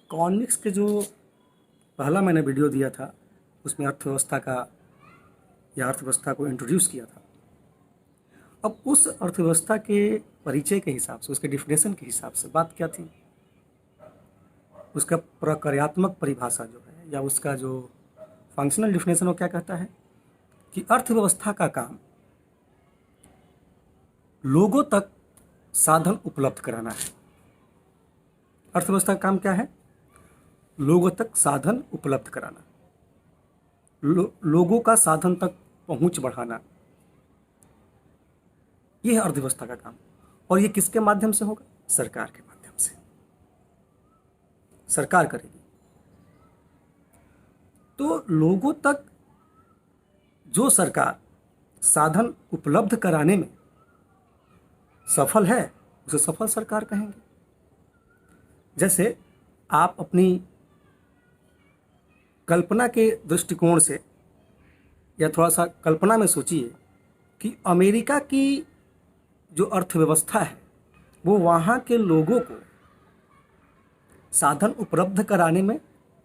Economics के जो पहला मैंने वीडियो दिया था उसमें अर्थव्यवस्था का या अर्थव्यवस्था को इंट्रोड्यूस किया था। अब उस अर्थव्यवस्था के परिचय के हिसाब से, उसके डिफिनेशन के हिसाब से बात क्या थी, उसका प्रक्रियात्मक परिभाषा जो है या उसका जो फंक्शनल डिफिनेशन वो क्या कहता है कि अर्थव्यवस्था का काम लोगों तक साधन उपलब्ध कराना है। अर्थव्यवस्था का काम क्या है? लोगों तक साधन उपलब्ध कराना, लोगों का साधन तक पहुंच बढ़ाना, यह है अर्थव्यवस्था का काम। और ये किसके माध्यम से होगा? सरकार के माध्यम से। सरकार करेगी। तो लोगों तक जो सरकार साधन उपलब्ध कराने में सफल है उसे सफल सरकार कहेंगे। जैसे आप अपनी कल्पना के दृष्टिकोण से या थोड़ा सा कल्पना में सोचिए कि अमेरिका की जो अर्थव्यवस्था है वो वहाँ के लोगों को साधन उपलब्ध कराने में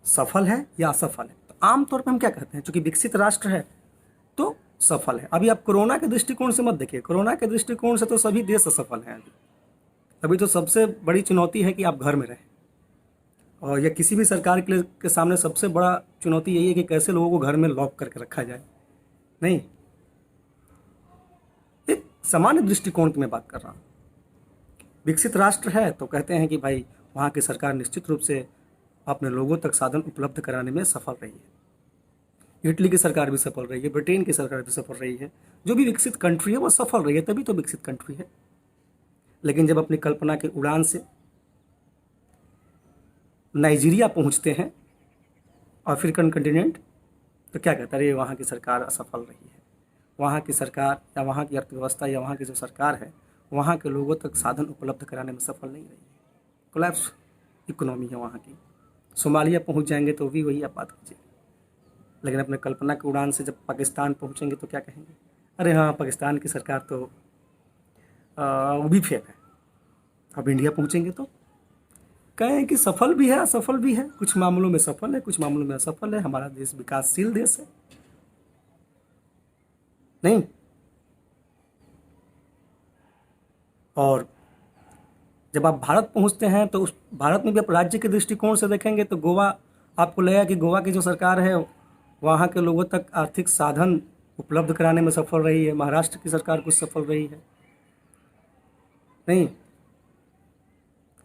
सफल है या असफल है। तो आमतौर पर हम क्या कहते हैं, चूंकि विकसित राष्ट्र है तो सफल है। अभी आप कोरोना के दृष्टिकोण से मत देखिए, कोरोना के दृष्टिकोण से तो सभी देश असफल हैं। अभी तो सबसे बड़ी चुनौती है कि आप घर में रहें, और यह किसी भी सरकार के सामने सबसे बड़ा चुनौती यही है कि कैसे लोगों को घर में लॉक करके रखा जाए। नहीं, एक सामान्य दृष्टिकोण की मैं बात कर रहा हूँ। विकसित राष्ट्र है तो कहते हैं कि भाई वहाँ की सरकार निश्चित रूप से अपने लोगों तक साधन उपलब्ध कराने में सफल रही है। इटली की सरकार भी सफल रही है, ब्रिटेन की सरकार भी सफल रही है। जो भी विकसित कंट्री है वो सफल रही है, तभी तो विकसित कंट्री है। लेकिन जब अपनी कल्पना की उड़ान से नाइजीरिया पहुंचते हैं, अफ्रीकन कंटिनेंट, तो क्या कहता है, ये वहाँ की सरकार असफल रही है। वहाँ की सरकार या वहाँ की अर्थव्यवस्था या वहाँ की जो सरकार है वहाँ के लोगों तक साधन उपलब्ध कराने में सफल नहीं रही है। कोलैप्स इकोनॉमी है वहाँ की। सोमालिया पहुँच जाएंगे तो भी वही आप बात कीजिए। लेकिन अपने कल्पना की उड़ान से जब पाकिस्तान पहुँचेंगे तो क्या कहेंगे, अरे हाँ पाकिस्तान की सरकार तो वो भी फेल है। अब इंडिया पहुँचेंगे तो कहें कि सफल भी है असफल भी है, कुछ मामलों में सफल है कुछ मामलों में असफल है। हमारा देश विकासशील देश है। नहीं, और जब आप भारत पहुंचते हैं तो उस भारत में भी आप राज्य के दृष्टिकोण से देखेंगे तो गोवा, आपको लगेगा कि गोवा की जो सरकार है वहाँ के लोगों तक आर्थिक साधन उपलब्ध कराने में सफल रही है। महाराष्ट्र की सरकार कुछ सफल रही है। नहीं,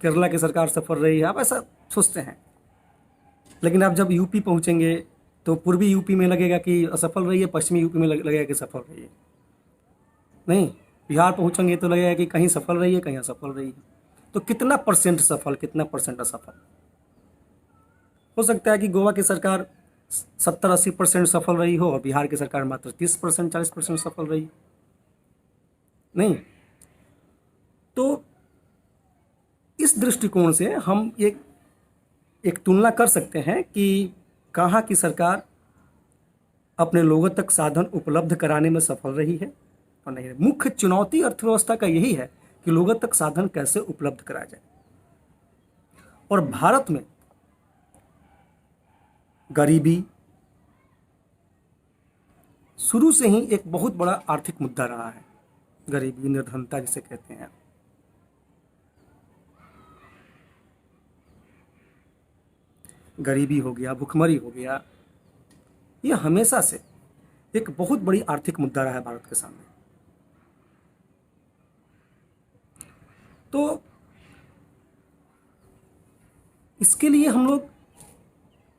केरला की सरकार सफल रही है, आप ऐसा सोचते हैं। लेकिन आप जब यूपी पहुंचेंगे तो पूर्वी यूपी में लगेगा कि असफल रही है, पश्चिमी यूपी में लगेगा कि सफल रही है। नहीं, बिहार पहुंचेंगे तो लगेगा कि कहीं सफल रही है कहीं असफल रही है। तो कितना परसेंट सफल कितना परसेंट असफल? हो सकता है कि गोवा की सरकार 70-80% सफल रही हो और बिहार की सरकार मात्र 30% 40% सफल रही। नहीं, तो इस दृष्टिकोण से हम एक तुलना कर सकते हैं कि कहाँ की सरकार अपने लोगों तक साधन उपलब्ध कराने में सफल रही है और नहीं है। मुख्य चुनौती अर्थव्यवस्था का यही है कि लोगों तक साधन कैसे उपलब्ध कराया जाए। और भारत में गरीबी शुरू से ही एक बहुत बड़ा आर्थिक मुद्दा रहा है। गरीबी, निर्धनता जिसे कहते हैं। गरीबी हो गया, भुखमरी हो गया, यह हमेशा से एक बहुत बड़ी आर्थिक मुद्दा रहा है भारत के सामने। तो इसके लिए हम लोग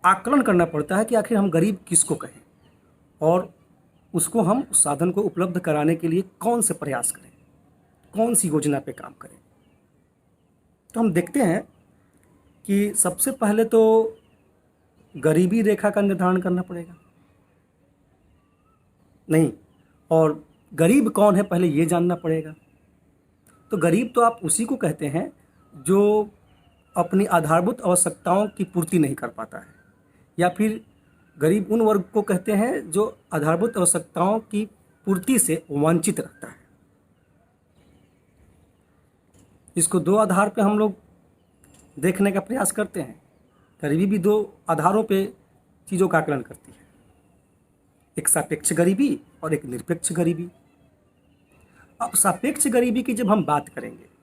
आकलन करना पड़ता है कि आखिर हम गरीब किसको कहें और उसको हम उस साधन को उपलब्ध कराने के लिए कौन से प्रयास करें, कौन सी योजना पे काम करें। तो हम देखते हैं कि सबसे पहले तो गरीबी रेखा का निर्धारण करना पड़ेगा। नहीं, और गरीब कौन है पहले ये जानना पड़ेगा। तो गरीब तो आप उसी को कहते हैं जो अपनी आधारभूत आवश्यकताओं की पूर्ति नहीं कर पाता है, या फिर गरीब उन वर्ग को कहते हैं जो आधारभूत आवश्यकताओं की पूर्ति से वंचित रहता है। इसको दो आधार पे हम लोग देखने का प्रयास करते हैं। गरीबी भी दो आधारों पे चीज़ों का आकलन करती है, एक सापेक्ष गरीबी और एक निरपेक्ष गरीबी। अब सापेक्ष गरीबी की जब हम बात करेंगे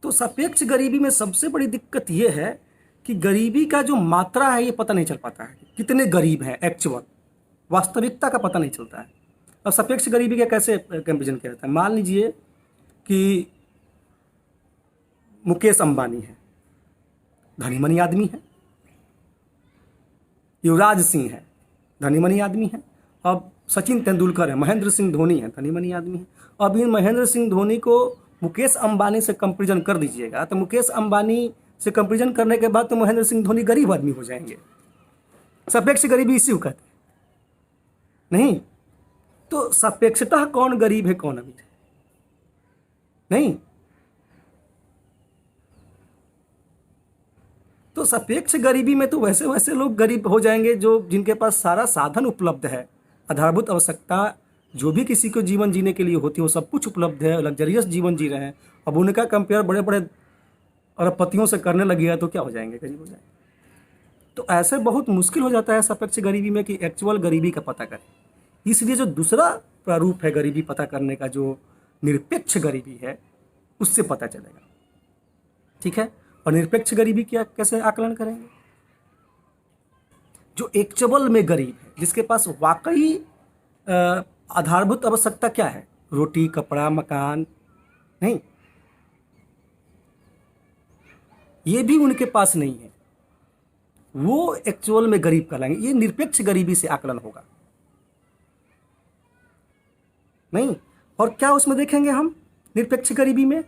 तो सापेक्ष गरीबी में सबसे बड़ी दिक्कत यह है कि गरीबी का जो मात्रा है ये पता नहीं चल पाता है, कितने गरीब हैं एक्चुअल, वास्तविकता का पता नहीं चलता है। अब सापेक्ष गरीबी का कैसे कंपेरिजन किया जाता है? मान लीजिए कि मुकेश अंबानी है, धनी मनी आदमी है, युवराज सिंह है, धनी मनी आदमी है, अब सचिन तेंदुलकर है, महेंद्र सिंह धोनी है, धनी मनी आदमी है। अब इन महेंद्र सिंह धोनी को मुकेश अंबानी से कंपेरिजन कर दीजिएगा तो मुकेश अंबानी से कंपेरिजन करने के बाद तो महेंद्र सिंह धोनी गरीब आदमी हो जाएंगे। सापेक्ष गरीबी इसी को कहते हैं। नहीं तो सापेक्षतः कौन गरीब है कौन अमीर है? नहीं, तो सापेक्ष गरीबी में तो वैसे वैसे लोग गरीब हो जाएंगे जो जिनके पास सारा साधन उपलब्ध है, आधारभूत आवश्यकता जो भी किसी को जीवन जीने के लिए होती है वो सब कुछ उपलब्ध है, लग्जरियस जीवन जी रहे हैं। अब उनका कंपेयर बड़े बड़े अरबपतियों से करने लगेगा तो क्या हो जाएंगे? गरीब हो जाएंगे। तो ऐसे बहुत मुश्किल हो जाता है सापेक्ष गरीबी में कि एक्चुअल गरीबी का पता करें। इसलिए जो दूसरा प्रारूप है गरीबी पता करने का, जो निरपेक्ष गरीबी है, उससे पता चलेगा। ठीक है, और निरपेक्ष गरीबी क्या कैसे आकलन करेंगे? जो एक्चुअल में गरीब है, जिसके पास वाकई आधारभूत आवश्यकता क्या है, रोटी कपड़ा मकान, नहीं, ये भी उनके पास नहीं है, वो एक्चुअल में गरीब कहलाएंगे। ये निरपेक्ष गरीबी से आकलन होगा। नहीं, और क्या उसमें देखेंगे हम निरपेक्ष गरीबी में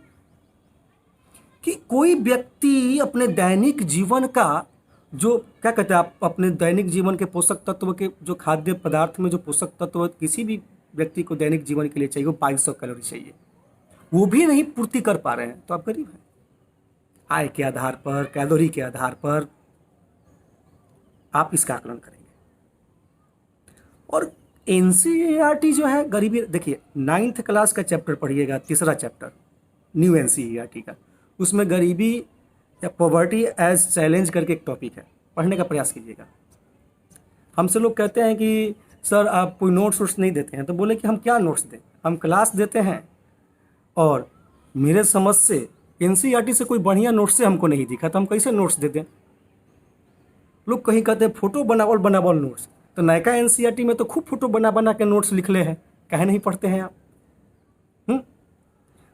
कि कोई व्यक्ति अपने दैनिक जीवन का जो क्या कहते हैं, आप अपने दैनिक जीवन के पोषक तत्व के जो खाद्य पदार्थ में जो पोषक तत्व किसी भी व्यक्ति को दैनिक जीवन के लिए चाहिए, वो 2200 कैलोरी चाहिए, वो भी नहीं पूर्ति कर पा रहे हैं तो आप गरीब हैं। आय के आधार पर, कैलोरी के आधार पर आप इसका आकलन करेंगे। और एनसीईआरटी जो है गरीबी, देखिए 9th क्लास का चैप्टर पढ़िएगा, तीसरा चैप्टर न्यू एनसीईआरटी का, उसमें गरीबी या पॉवर्टी एज चैलेंज करके एक टॉपिक है, पढ़ने का प्रयास कीजिएगा। हमसे लोग कहते हैं कि सर आप कोई नोट्स वोट्स नहीं देते हैं, तो बोले कि हम क्या नोट्स दें, हम क्लास देते हैं और मेरे समझ से एनसीईआरटी से कोई बढ़िया नोट्स से हमको नहीं दिखा, तो हम कैसे नोट्स दे दें। लोग कहीं कहते हैं फोटो बनावल नोट्स, तो नयका एनसीईआरटी में तो खूब फोटो बना के नोट्स लिख ले हैं, कहे नहीं पढ़ते हैं आप?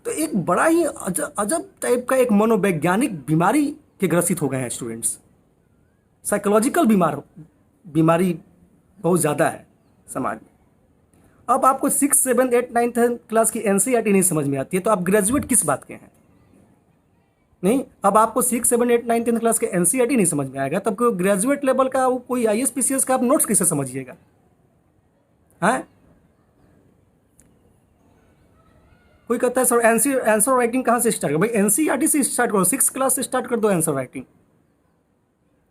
तो एक बड़ा ही अजब टाइप का एक मनोवैज्ञानिक बीमारी के ग्रसित हो गए हैं स्टूडेंट्स। साइकोलॉजिकल बीमारी बहुत ज़्यादा है समाज में। अब आपको 6, 7, 8, 9, 10 क्लास की एनसीईआरटी नहीं समझ में आती है तो आप ग्रेजुएट किस बात के हैं? नहीं, अब आपको 6, 7, 8, 9, 10 क्लास के एनसीईआरटी नहीं समझ में आएगा तब कोई ग्रेजुएट लेवल का कोई आईएएस पीसीएस का आप नोट्स कैसे समझिएगा? हैं? कोई कहता है सर आंसर राइटिंग कहाँ से स्टार्ट करो? भाई एनसीईआरटी से स्टार्ट करो, 6th क्लास से स्टार्ट कर दो आंसर राइटिंग।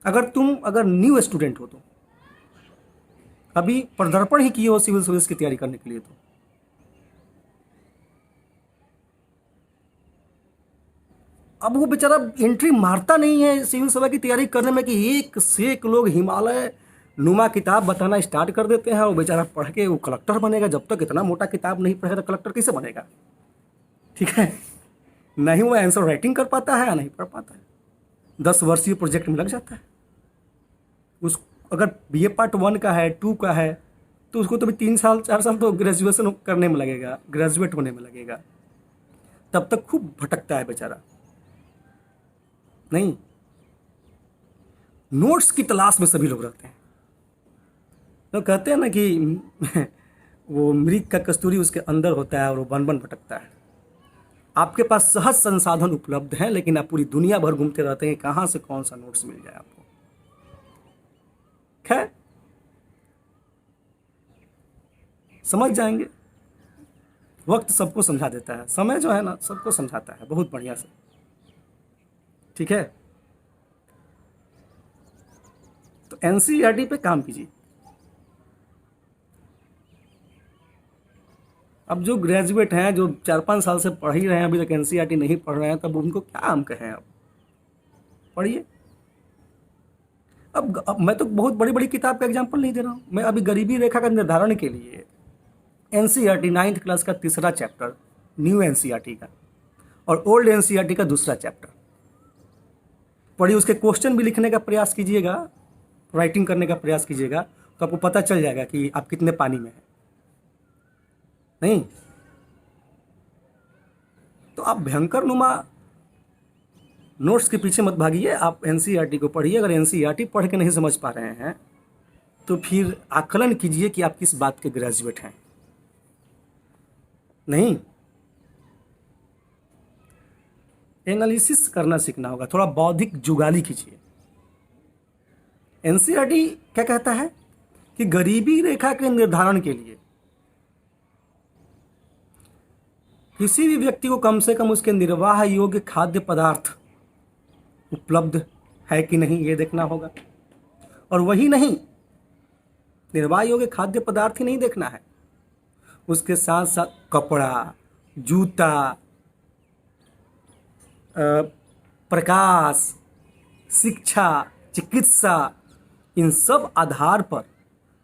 अगर न्यू स्टूडेंट हो तो, अभी पदार्पण ही किए हो सिविल सर्विस की तैयारी करने के लिए, तो अब वो बेचारा एंट्री मारता नहीं है सिविल सेवा की तैयारी करने में कि एक से एक लोग हिमालय नुमा किताब बताना स्टार्ट कर देते हैं और बेचारा पढ़ के वो कलेक्टर बनेगा। जब तक इतना मोटा किताब नहीं पढ़ेगा तो कलेक्टर कैसे बनेगा? ठीक है, नहीं वो आंसर राइटिंग कर पाता है या नहीं पढ़ पाता है, 10 वर्षीय प्रोजेक्ट में लग जाता है। उस अगर बीए पार्ट 1 का है, 2 का है, तो उसको तो भी 3 साल 4 साल तो ग्रेजुएशन करने में लगेगा, ग्रेजुएट होने में लगेगा, तब तक खूब भटकता है बेचारा। नहीं, नोट्स की तलाश में सभी लोग रहते हैं। तो कहते हैं ना कि वो मृग का कस्तूरी उसके अंदर होता है और वो बन बन भटकता है। आपके पास सहज संसाधन उपलब्ध है लेकिन आप पूरी दुनिया भर घूमते रहते हैं कहाँ से कौन सा नोट्स मिल जाए आपको। खैर, समझ जाएंगे, वक्त सबको समझा देता है, समय जो है ना सबको समझाता है बहुत बढ़िया से। ठीक है, तो एनसीईआरटी पे काम कीजिए। अब जो ग्रेजुएट हैं, जो 4-5 साल से पढ़ ही रहे हैं, अभी तक एनसीईआरटी नहीं पढ़ रहे हैं, तब उनको क्या हम कहें? अब पढ़िए। अब मैं तो बहुत बड़ी बड़ी किताब का एग्जाम्पल नहीं दे रहा हूँ, मैं अभी गरीबी रेखा का निर्धारण के लिए एनसीईआरटी 9th क्लास का तीसरा चैप्टर, न्यू एनसीईआरटी का, और ओल्ड एनसीईआरटी का दूसरा चैप्टर पढ़िए। उसके क्वेश्चन भी लिखने का प्रयास कीजिएगा, राइटिंग करने का प्रयास कीजिएगा, तो आपको पता चल जाएगा कि आप कितने पानी में हैं। नहीं तो आप भयंकर नुमा नोट्स के पीछे मत भागिए, आप एनसीईआरटी को पढ़िए। अगर एनसीईआरटी पढ़ के नहीं समझ पा रहे हैं तो फिर आकलन कीजिए कि आप किस बात के ग्रेजुएट हैं। नहीं, एनालिसिस करना सीखना होगा, थोड़ा बौद्धिक जुगाली कीजिए। एनसीईआरटी क्या कहता है कि गरीबी रेखा के निर्धारण के लिए किसी भी व्यक्ति को कम से कम उसके निर्वाह योग्य खाद्य पदार्थ उपलब्ध है कि नहीं ये देखना होगा। और वही नहीं, निर्वाह योग्य खाद्य पदार्थ ही नहीं देखना है, उसके साथ साथ कपड़ा, जूता, प्रकाश, शिक्षा, चिकित्सा, इन सब आधार पर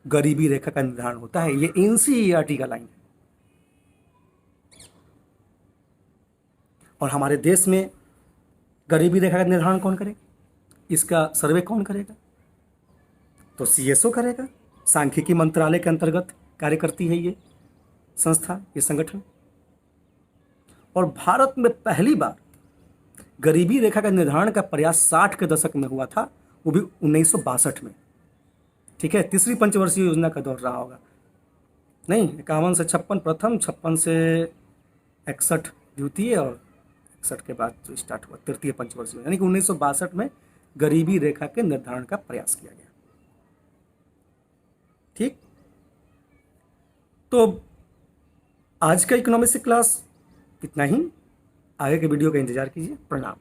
गरीबी रेखा का निर्धारण होता है। ये एनसीईआरटी का लाइन है। और हमारे देश में गरीबी रेखा का निर्धारण कौन करेगा, इसका सर्वे कौन करेगा? तो सीएसओ करेगा। सांख्यिकी मंत्रालय के अंतर्गत कार्य करती है ये संस्था, ये संगठन। और भारत में पहली बार गरीबी रेखा का निर्धारण का प्रयास 60 के दशक में हुआ था, वो भी 1962 में। ठीक है, तीसरी पंचवर्षीय योजना का दौर रहा होगा। नहीं, 51 से 56 प्रथम, 56 से 61 द्वितीय, और 61 के बाद जो स्टार्ट हुआ तृतीय पंचवर्षीय, यानी कि 1962 में गरीबी रेखा के निर्धारण का प्रयास किया गया। ठीक, तो आज का इकोनॉमिक्स क्लास इतना ही। आगे के वीडियो का इंतजार कीजिए। प्रणाम।